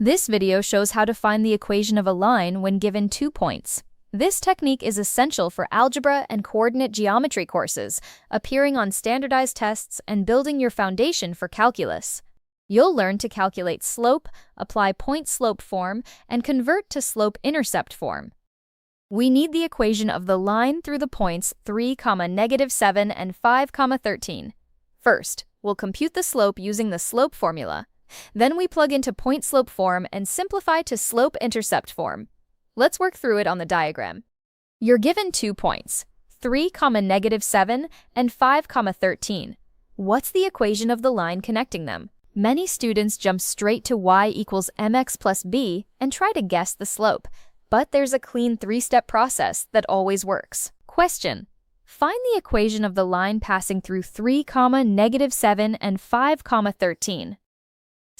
This video shows how to find the equation of a line when given 2 points. This technique is essential for algebra and coordinate geometry courses, appearing on standardized tests and building your foundation for calculus. You'll learn to calculate slope, apply point-slope form, and convert to slope-intercept form. We need the equation of the line through the points 3, -7 and 5, 13. First, we'll compute the slope using the slope formula. Then we plug into point-slope form and simplify to slope-intercept form. Let's work through it on the diagram. You're given 2 points, 3, -7 and 5, 13. What's the equation of the line connecting them? Many students jump straight to y equals mx plus b and try to guess the slope, but there's a clean 3-step process that always works. Question: find the equation of the line passing through 3, -7 and 5, 13.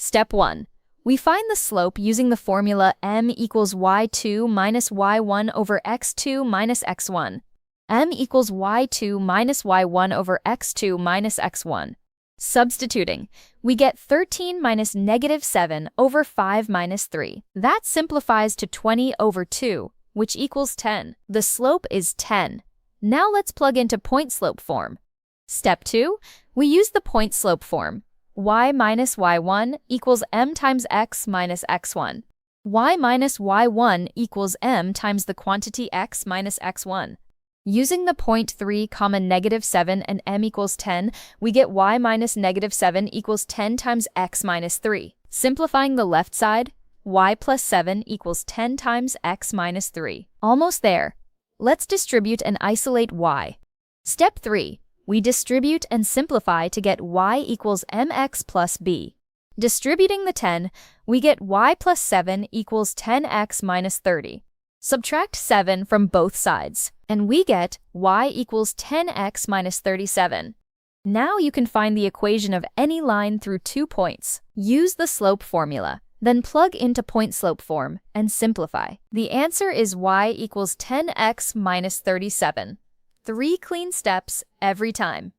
Step 1. We find the slope using the formula m equals y2 minus y1 over x2 minus x1. m equals y2 minus y1 over x2 minus x1. Substituting, we get 13 minus -7 over 5 minus 3. That simplifies to 20 over 2, which equals 10. The slope is 10. Now let's plug into point-slope form. Step 2, we use the point-slope form. Y minus y1 equals m times x minus x1. Y minus y1 equals m times the quantity x minus x1. Using the point 3, -7 and m equals 10, we get y minus -7 equals 10 times x minus 3. Simplifying the left side, y plus 7 equals 10 times x minus 3. Almost there. Let's distribute and isolate y. Step 3. We distribute and simplify to get y equals mx plus b. Distributing the 10, we get y plus 7 equals 10x minus 30. Subtract 7 from both sides, and we get y equals 10x minus 37. Now you can find the equation of any line through 2 points. Use the slope formula, then plug into point-slope form and simplify. The answer is y equals 10x minus 37. 3 clean steps every time.